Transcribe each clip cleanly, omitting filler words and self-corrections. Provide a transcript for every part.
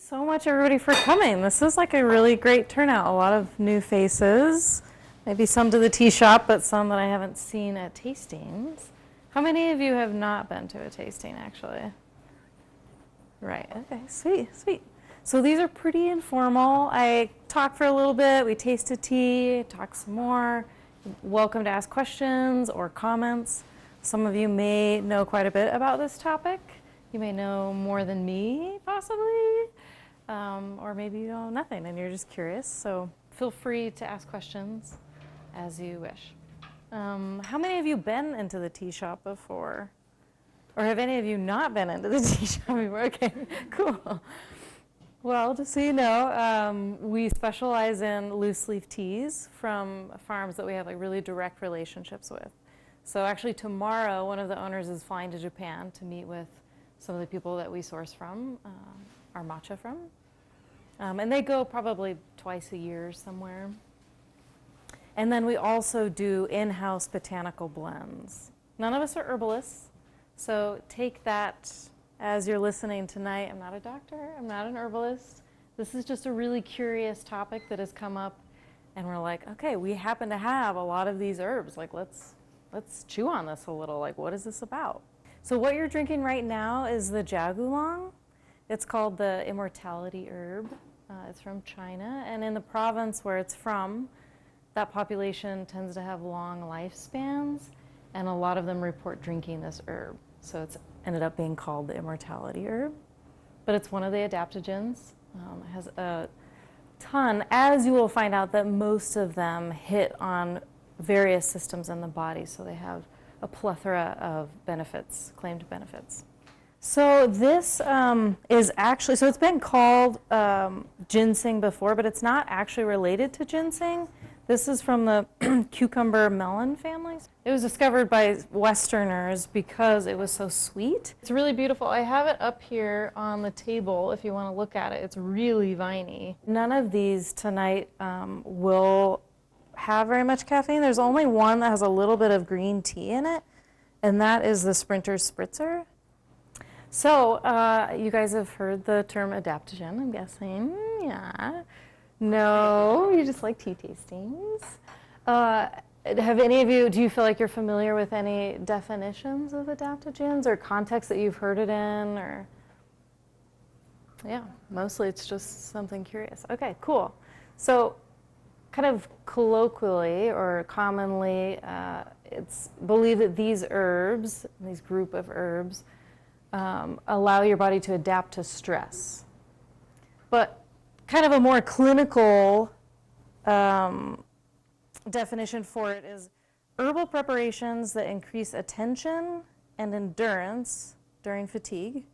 so much, everybody, for coming. This is like a really great turnout. A lot of new faces, maybe some to the tea shop, but some that I haven't seen at tastings. How many of you have not been to a tasting, actually? Right, okay, sweet, sweet. So these are pretty informal. I talk for a little bit, we tasted tea, talk some more. Welcome to ask questions or comments. Some of you may know quite a bit about this topic. You may know more than me, possibly, or maybe you know nothing and you're just curious. So feel free to ask questions as you wish. How many of you been into the tea shop before? Or have any of you not been into the tea shop before? Okay, cool. Well, just so you know, we specialize in loose leaf teas from farms that we have like really direct relationships with. So actually tomorrow, one of the owners is flying to Japan to meet with some of the people that we source from, our matcha from. And they go probably twice a year somewhere. And then we also do in-house botanical blends. None of us are herbalists, so take that as you're listening tonight. I'm not a doctor, I'm not an herbalist. This is just a really curious topic that has come up, and we're like, okay, we happen to have a lot of these herbs. Like, let's chew on this a little. Like, what is this about? So what you're drinking right now is the Jiaogulan. It's called the immortality herb. It's from China, and in the province where it's from, that population tends to have long lifespans, and a lot of them report drinking this herb. So it's ended up being called the immortality herb. But it's one of the adaptogens. It has a ton, as you will find out that most of them hit on various systems in the body, so they have a plethora of benefits, claimed benefits. So this is actually, so it's been called ginseng before, but it's not actually related to ginseng. This is from the cucumber melon families. It was discovered by Westerners because it was so sweet. It's really beautiful. I have it up here on the table if you want to look at it. It's really viney. None of these tonight will have very much caffeine. There's only one that has a little bit of green tea in it, and that is the Sprinter's Spritzer. So you guys have heard the term adaptogen, I'm guessing. Yeah. No, you just like tea tastings. Have any of you, do you feel like you're familiar with any definitions of adaptogens or context that you've heard it in? Or yeah, mostly it's just something curious. Okay, cool. So kind of colloquially or commonly, it's believed that these herbs, these group of herbs, allow your body to adapt to stress. But kind of a more clinical definition for it is herbal preparations that increase attention and endurance during fatigue,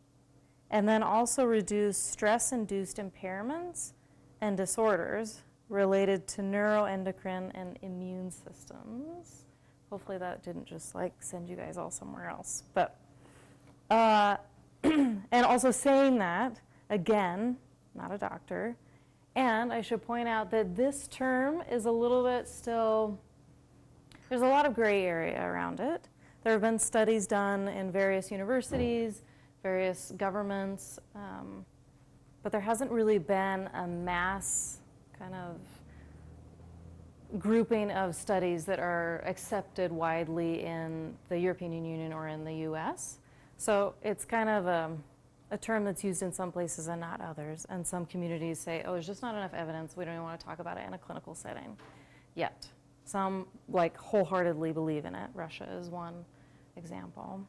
and then also reduce stress-induced impairments and disorders related to neuroendocrine and immune systems. Hopefully that didn't just like send you guys all somewhere else. But and also saying that, again, not a doctor, and I should point out that this term is a little bit still, there's a lot of gray area around it. There have been studies done in various universities, various governments, but there hasn't really been a mass kind of grouping of studies that are accepted widely in the European Union or in the US. So it's kind of a term that's used in some places and not others. And some communities say, oh, there's just not enough evidence. We don't even want to talk about it in a clinical setting yet. Some like wholeheartedly believe in it. Russia is one example.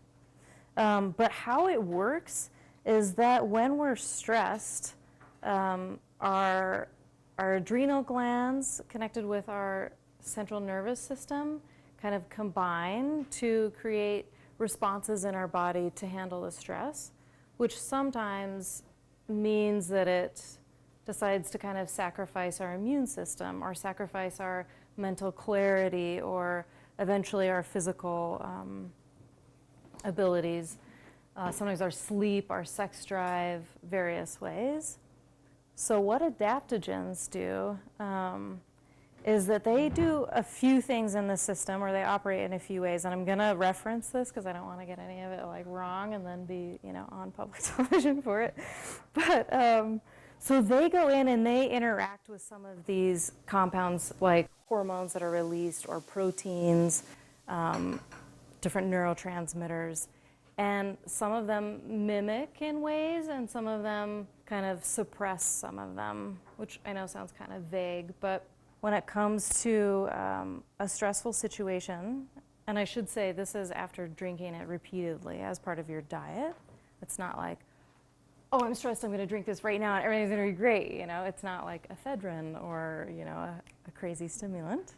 But how it works is that when we're stressed, our adrenal glands connected with our central nervous system kind of combine to create responses in our body to handle the stress, which sometimes means that it decides to kind of sacrifice our immune system or sacrifice our mental clarity or eventually our physical abilities, sometimes our sleep, our sex drive, various ways. So what adaptogens do is that they do a few things in the system, or they operate in a few ways. And I'm going to reference this because I don't want to get any of it like wrong and then be, on public television for it. But So they go in and they interact with some of these compounds like hormones that are released or proteins, different neurotransmitters. And some of them mimic in ways and some of them kind of suppress some of them, which I know sounds kind of vague, but when it comes to a stressful situation, and I should say this is after drinking it repeatedly as part of your diet. It's not like, oh, I'm stressed, I'm going to drink this right now and everything's going to be great. You know, it's not like ephedrine or, you know, a crazy stimulant.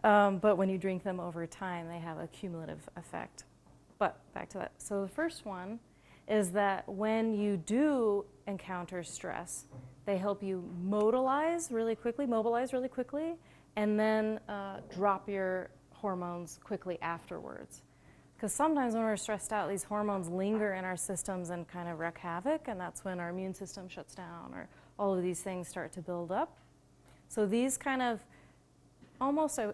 But when you drink them over time, they have a cumulative effect. But back to that. So the first one is that when you do encounter stress, they help you mobilize really quickly, and then drop your hormones quickly afterwards. Because sometimes when we're stressed out, these hormones linger in our systems and kind of wreak havoc, and that's when our immune system shuts down or all of these things start to build up. So these kind of almost, I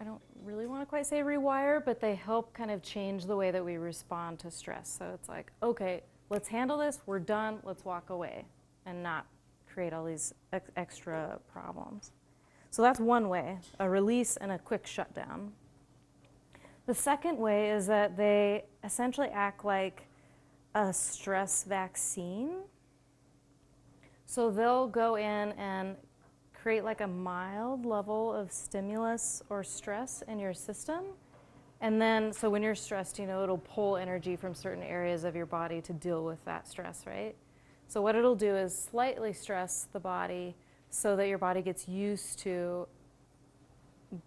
don't really want to quite say rewire, but they help kind of change the way that we respond to stress. So it's like, okay, let's handle this, we're done, let's walk away and not create all these extra problems. So that's one way, a release and a quick shutdown. The second way is that they essentially act like a stress vaccine. So they'll go in and create like a mild level of stimulus or stress in your system. And then, so when you're stressed, you know, it'll pull energy from certain areas of your body to deal with that stress, right? So what it'll do is slightly stress the body so that your body gets used to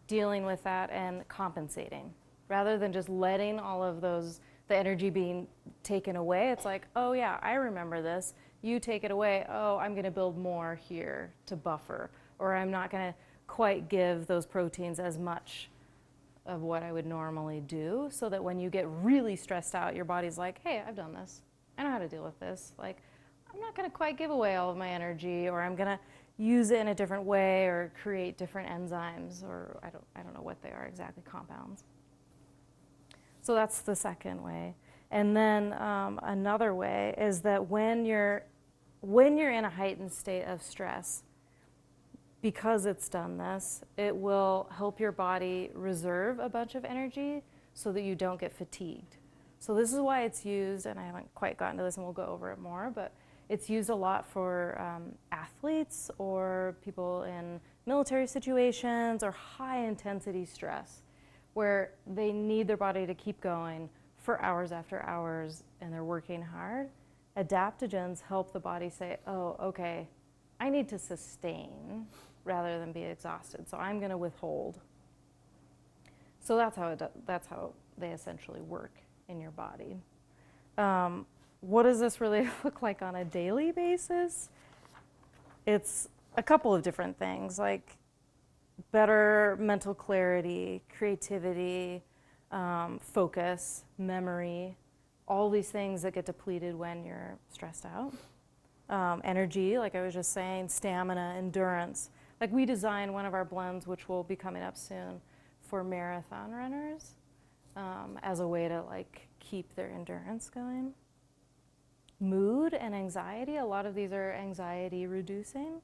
dealing with that and compensating. Rather than just letting all of the energy being taken away, it's like, oh yeah, I remember this. You take it away, oh, I'm gonna build more here to buffer, or I'm not gonna quite give those proteins as much of what I would normally do, so that when you get really stressed out, your body's like, hey, I've done this. I know how to deal with this. Like, I'm not gonna quite give away all of my energy, or I'm gonna use it in a different way, or create different enzymes, or I don't know what they are exactly, compounds. So that's the second way. And then another way is that when you're in a heightened state of stress, because it's done this, it will help your body reserve a bunch of energy so that you don't get fatigued. So this is why it's used, and I haven't quite gotten to this and we'll go over it more, but it's used a lot for athletes or people in military situations or high intensity stress, where they need their body to keep going for hours after hours and they're working hard. Adaptogens help the body say, oh, okay, I need to sustain rather than be exhausted, so I'm gonna withhold. So that's how they essentially work in your body. What does this really look like on a daily basis? It's a couple of different things, like better mental clarity, creativity, focus, memory, all these things that get depleted when you're stressed out. Energy, like I was just saying, stamina, endurance. Like we designed one of our blends, which will be coming up soon, for marathon runners as a way to like keep their endurance going. Mood and anxiety, a lot of these are anxiety reducing.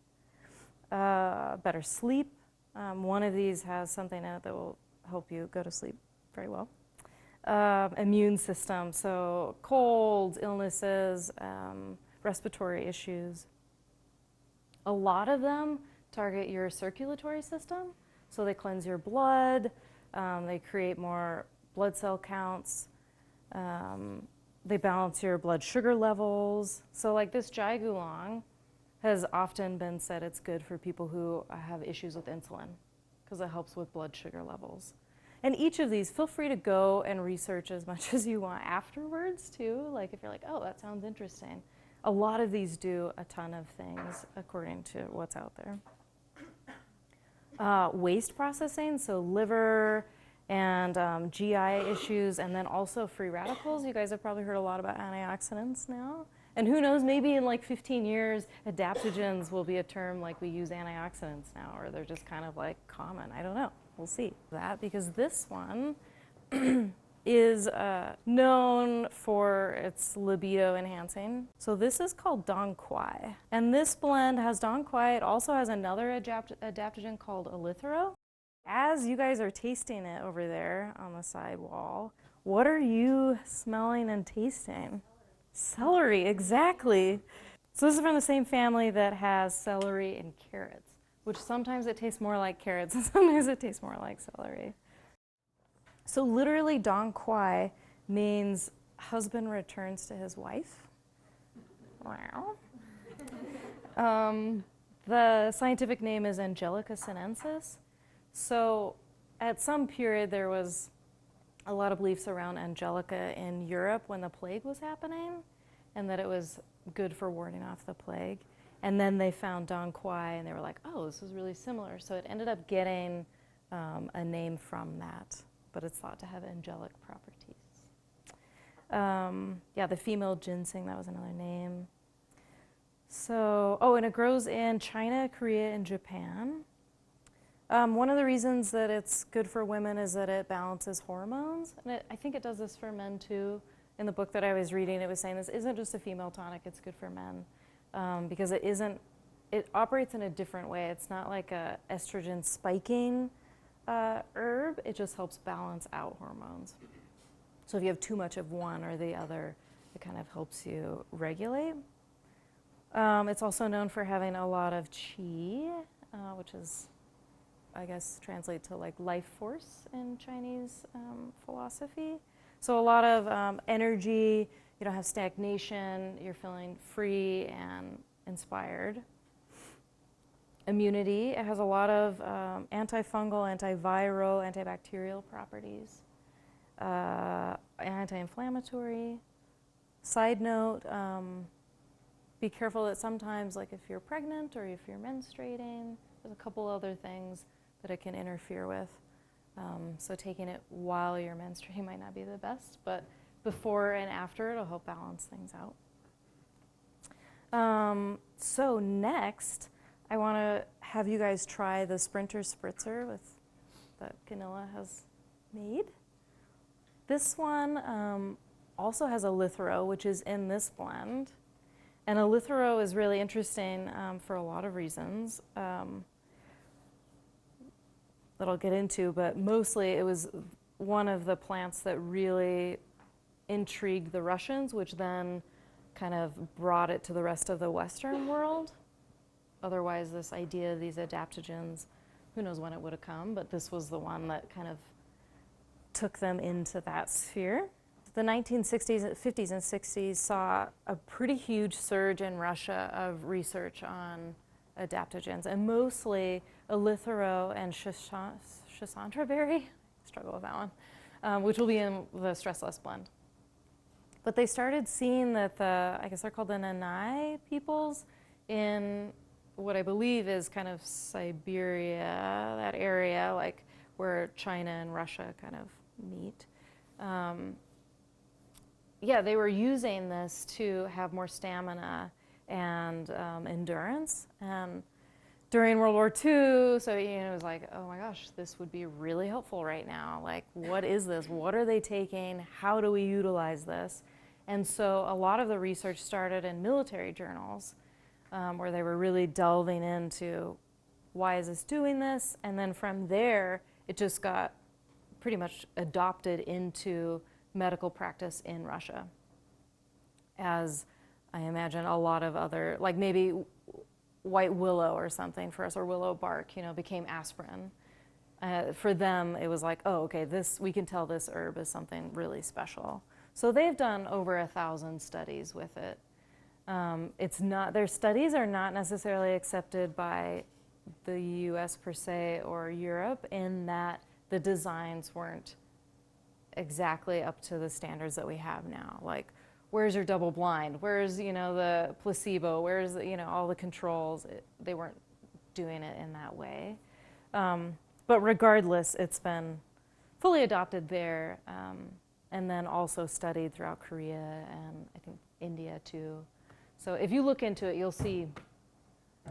Better sleep. One of these has something in it that will help you go to sleep very well. Immune system, so colds, illnesses, respiratory issues. A lot of them target your circulatory system, so they cleanse your blood, they create more blood cell counts, they balance your blood sugar levels. So like this Jai Gulong has often been said it's good for people who have issues with insulin because it helps with blood sugar levels. And each of these, feel free to go and research as much as you want afterwards too. Like if you're like, oh, that sounds interesting. A lot of these do a ton of things according to what's out there. Waste processing, so liver and GI issues, and then also free radicals. You guys have probably heard a lot about antioxidants now. And who knows, maybe in like 15 years, adaptogens will be a term like we use antioxidants now, or they're just kind of like common. I don't know. We'll see that, because this one is known for its libido enhancing. So this is called Dong Quai. And this blend has Dong Quai. It also has another adaptogen called Eleuthero. As you guys are tasting it over there on the side wall, what are you smelling and tasting? Celery, exactly. So this is from the same family that has celery and carrots, which sometimes it tastes more like carrots and sometimes it tastes more like celery. So literally, Dong Quai means husband returns to his wife. Wow. The scientific name is Angelica sinensis. So at some period, there was a lot of beliefs around Angelica in Europe when the plague was happening, and that it was good for warding off the plague. And then they found Dong Quai, and they were like, oh, this is really similar. So it ended up getting a name from that, but it's thought to have angelic properties. Yeah, the female ginseng, that was another name. So, and it grows in China, Korea, and Japan. One of the reasons that it's good for women is that it balances hormones. And I think it does this for men too. In the book that I was reading, it was saying this isn't just a female tonic, it's good for men. Because it operates in a different way. It's not like a estrogen spiking herb, it just helps balance out hormones. So if you have too much of one or the other, it kind of helps you regulate. It's also known for having a lot of qi, which is, I guess, translate to like life force in Chinese philosophy. So a lot of energy, you don't have stagnation, you're feeling free and inspired. Immunity, it has a lot of antifungal, antiviral, antibacterial properties. Anti-inflammatory. Side note, be careful that sometimes, like if you're pregnant or if you're menstruating, there's a couple other things that it can interfere with. So taking it while you're menstruating might not be the best, but before and after, it'll help balance things out. So next, I want to have you guys try the Sprinter Spritzer that Gunilla has made. This one also has Eleuthero, which is in this blend. And Eleuthero is really interesting for a lot of reasons that I'll get into, but mostly it was one of the plants that really intrigued the Russians, which then kind of brought it to the rest of the Western world. Otherwise, this idea of these adaptogens, who knows when it would have come, but this was the one that kind of took them into that sphere. The 1960s, 50s, and 60s saw a pretty huge surge in Russia of research on adaptogens, and mostly Eleuthero and Schisandra berry, struggle with that one, which will be in the Stress Less blend. But they started seeing that I guess they're called the Nanai peoples in what I believe is kind of Siberia, that area, like where China and Russia kind of meet. Yeah, they were using this to have more stamina and endurance. And during World War II, so it was like, oh my gosh, this would be really helpful right now. Like, what is this? What are they taking? How do we utilize this? And so a lot of the research started in military journals, where they were really delving into why is this doing this? And then from there, it just got pretty much adopted into medical practice in Russia. As I imagine a lot of other, like maybe white willow or something for us, or willow bark, became aspirin. For them, it was like, oh, okay, we can tell this herb is something really special. So they've done over 1,000 studies with it. Their studies are not necessarily accepted by the US per se or Europe, in that the designs weren't exactly up to the standards that we have now. Like, where's your double blind? Where's, the placebo? Where's, all the controls? They weren't doing it in that way. But regardless, it's been fully adopted there, and then also studied throughout Korea and I think India too. So if you look into it, you'll see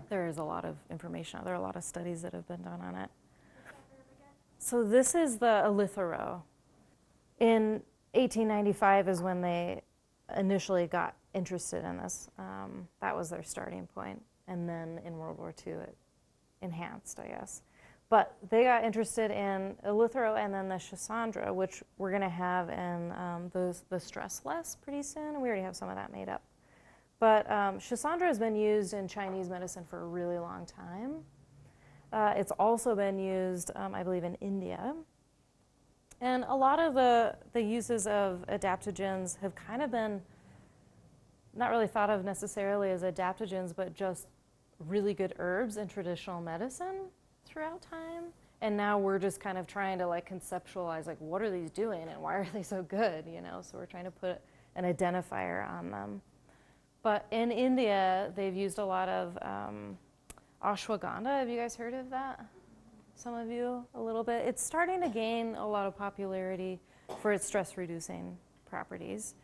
there is a lot of information. There are a lot of studies that have been done on it. So this is the Eleuthero. In 1895 is when they initially got interested in this. That was their starting point. And then in World War II, it enhanced, I guess. But they got interested in Eleuthero and then the Schisandra, which we're going to have in the Stress Less pretty soon. We already have some of that made up. But Schisandra has been used in Chinese medicine for a really long time. It's also been used, I believe, in India. And a lot of the uses of adaptogens have kind of been not really thought of necessarily as adaptogens, but just really good herbs in traditional medicine throughout time. And now we're just kind of trying to like conceptualize like what are these doing and why are they so good, you know? So we're trying to put an identifier on them. But in India, they've used a lot of ashwagandha. Have you guys heard of that? Some of you, a little bit. It's starting to gain a lot of popularity for its stress-reducing properties.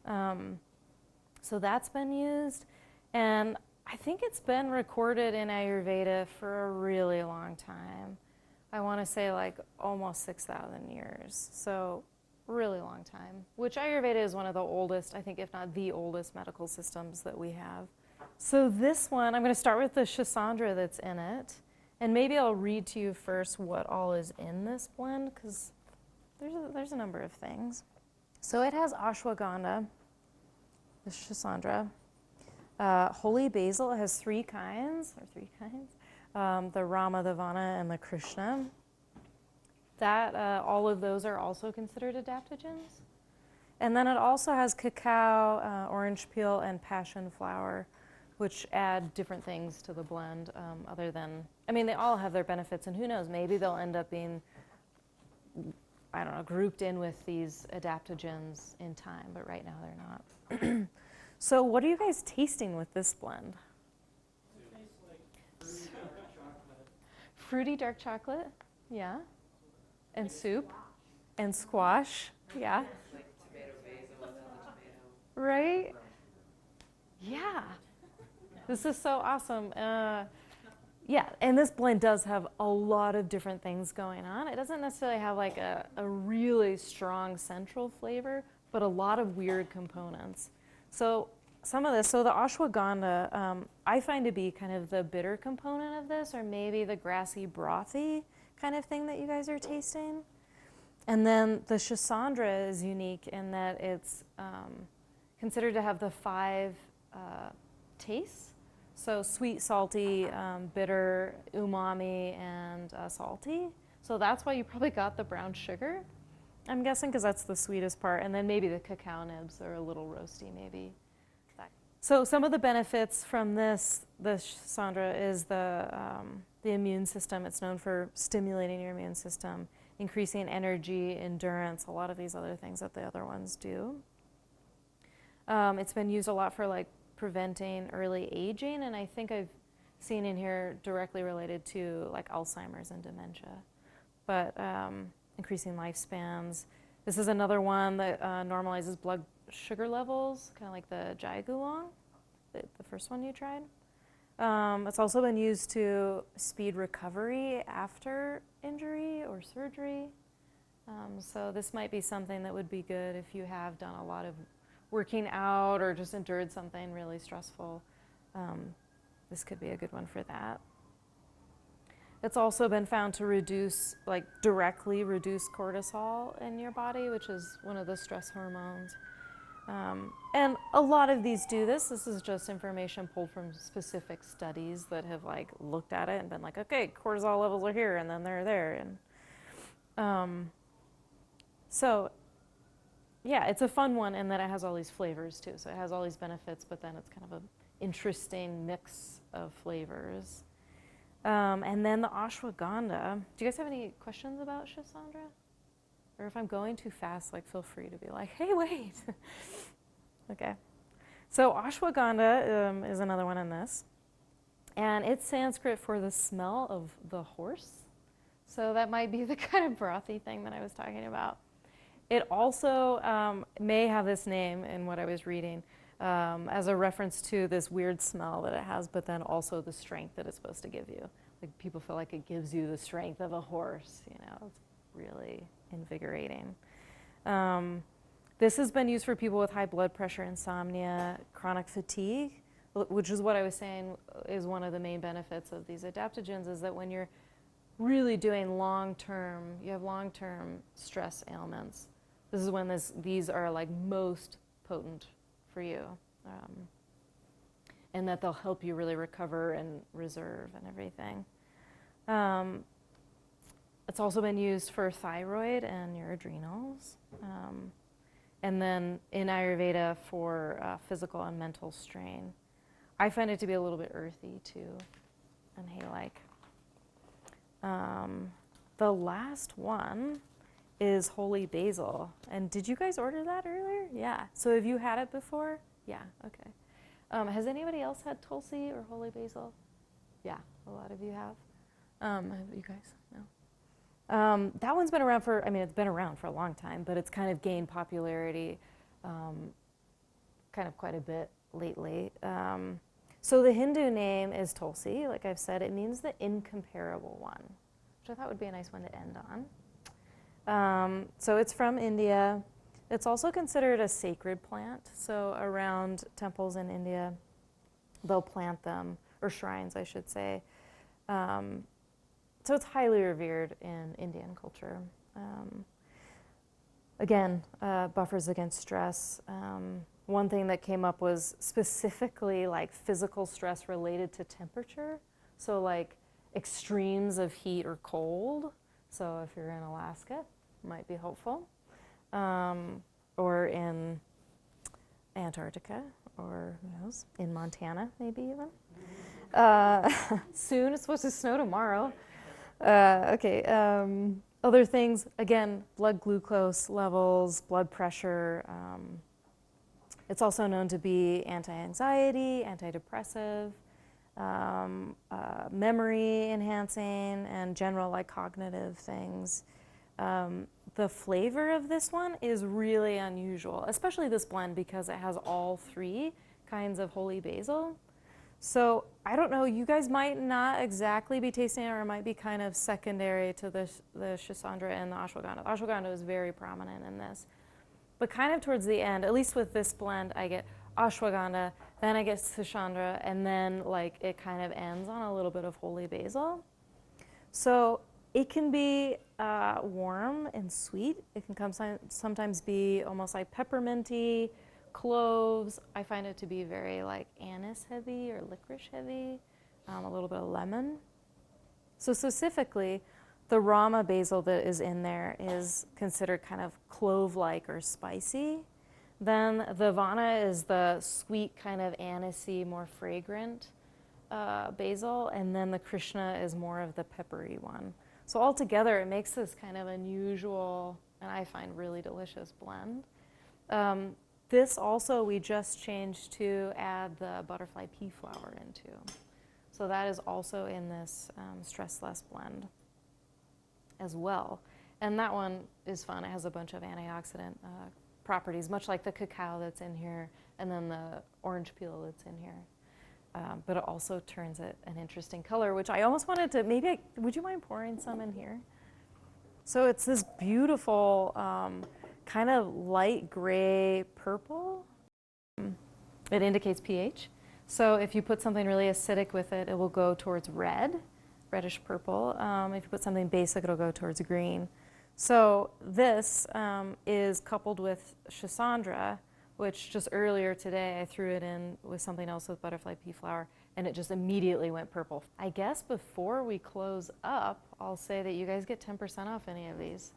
So that's been used. And I think it's been recorded in Ayurveda for a really long time. I want to say like almost 6,000 years. So really long time, which Ayurveda is one of the oldest, I think, if not the oldest medical systems that we have. So this one, I'm going to start with the Schisandra that's in it. And maybe I'll read to you first what all is in this blend, because there's a number of things. So it has ashwagandha, the Schisandra. Holy basil has three kinds, the Rama, the Vana, and the Krishna. All of those are also considered adaptogens. And then it also has cacao, orange peel, and passion flower, which add different things to the blend other than, I mean, they all have their benefits, and who knows, maybe they'll end up being, I don't know, grouped in with these adaptogens in time, but right now they're not. So what are you guys tasting with this blend? It tastes like fruity dark chocolate. Fruity dark chocolate, yeah. And soup. And squash, yeah. Like tomato basil without the tomato. Right? Yeah. This is so awesome. Yeah, and this blend does have a lot of different things going on. It doesn't necessarily have like a really strong central flavor, but a lot of weird components. So some of this, so the ashwagandha, I find to be kind of the bitter component of this, or maybe the grassy, brothy kind of thing that you guys are tasting. And then the Schisandra is unique in that it's considered to have the 5 tastes. So sweet, salty, bitter, umami, and salty. So that's why you probably got the brown sugar, I'm guessing, because that's the sweetest part. And then maybe the cacao nibs are a little roasty, maybe. So some of the benefits from the Schisandra is the immune system. It's known for stimulating your immune system, increasing energy, endurance, a lot of these other things that the other ones do. It's been used a lot for like preventing early aging, and I think I've seen in here directly related to like Alzheimer's and dementia, but increasing lifespans. This is another one that normalizes blood sugar levels, kind of like the Jai Gulong, the first one you tried. It's also been used to speed recovery after injury or surgery. So this might be something that would be good if you have done a lot of working out or just endured something really stressful. This could be a good one for that. It's also been found to reduce, like directly reduce cortisol in your body, which is one of the stress hormones. And a lot of these do this. This is just information pulled from specific studies that have like looked at it and been like, okay, cortisol levels are here and then they're there. And so yeah, it's a fun one in that it has all these flavors too. So it has all these benefits, but then it's kind of an interesting mix of flavors. And then the ashwagandha. Do you guys have any questions about Schisandra? Or if I'm going too fast, like feel free to be like, hey, wait. Okay. So ashwagandha is another one in this. And it's Sanskrit for the smell of the horse. So that might be the kind of brothy thing that I was talking about. It also may have this name in what I was reading as a reference to this weird smell that it has, but then also the strength that it's supposed to give you. Like people feel like it gives you the strength of a horse, you know, it's really invigorating. This has been used for people with high blood pressure, insomnia, chronic fatigue, which is what I was saying is one of the main benefits of these adaptogens, is that when you're really doing long-term, you have long-term stress ailments, this is when these are like most potent for you. And that they'll help you really recover and reserve and everything. It's also been used for thyroid and your adrenals. And then in Ayurveda for physical and mental strain. I find it to be a little bit earthy too, and hay-like. The last one is holy basil. And did you guys order that earlier? Yeah. So have you had it before? Yeah, okay. Has anybody else had tulsi or holy basil? Yeah, a lot of you have. Have you guys? No. That one's been around for, it's been around for a long time, but it's kind of gained popularity kind of quite a bit lately. So the Hindu name is Tulsi. Like I've said, it means the incomparable one, which I thought would be a nice one to end on. So it's from India. It's also considered a sacred plant. So around temples in India, they'll plant them, or shrines, I should say. So it's highly revered in Indian culture. Again, buffers against stress. One thing that came up was specifically like physical stress related to temperature. So like extremes of heat or cold. So if you're in Alaska, it might be helpful. Or in Antarctica, or who knows, in Montana maybe even. Soon, it's supposed to snow tomorrow. Okay, other things, again, blood glucose levels, blood pressure. It's also known to be anti-anxiety, antidepressive, memory enhancing, and general like cognitive things. The flavor of this one is really unusual, especially this blend because it has all three kinds of holy basil. So I don't know, you guys might not exactly be tasting it, or it might be kind of secondary to the Schisandra and the ashwagandha. The ashwagandha is very prominent in this. But kind of towards the end, at least with this blend, I get ashwagandha, then I get Schisandra, and then like it kind of ends on a little bit of holy basil. So it can be warm and sweet. It can sometimes be almost like pepperminty, cloves. I find it to be very like anise heavy or licorice heavy, a little bit of lemon. So specifically, the Rama basil that is in there is considered kind of clove-like or spicy. Then the Vana is the sweet kind of anisey, more fragrant basil, and then the Krishna is more of the peppery one. So altogether, it makes this kind of unusual, and I find really delicious blend. This also we just changed to add the butterfly pea flower into. So that is also in this Stress Less blend as well. And that one is fun. It has a bunch of antioxidant properties, much like the cacao that's in here, and then the orange peel that's in here. But it also turns it an interesting color, which I almost wanted to, would you mind pouring some in here? So it's this beautiful kind of light gray purple. It indicates pH. So if you put something really acidic with it, it will go towards red, reddish purple. If you put something basic, it'll go towards green. So this is coupled with Schisandra, which just earlier today I threw it in with something else with butterfly pea flower, and it just immediately went purple. I guess before we close up, I'll say that you guys get 10% off any of these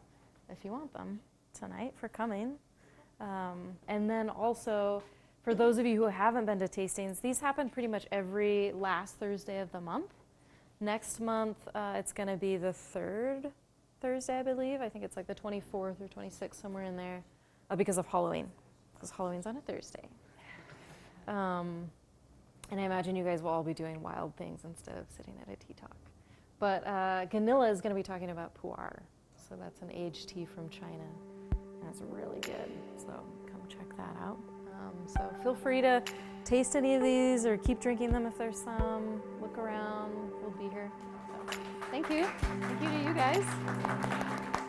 if you want them tonight for coming. And then also, for those of you who haven't been to tastings, these happen pretty much every last Thursday of the month. Next month, it's going to be the third Thursday, I believe. I think it's like the 24th or 26th, somewhere in there, because of Halloween, because Halloween's on a Thursday. And I imagine you guys will all be doing wild things instead of sitting at a tea talk. But Ganilla is going to be talking about pu'er. So that's an aged tea from China. And it's really good. So come check that out. So feel free to taste any of these or keep drinking them if there's some. Look around. We'll be here. So, thank you. Thank you to you guys.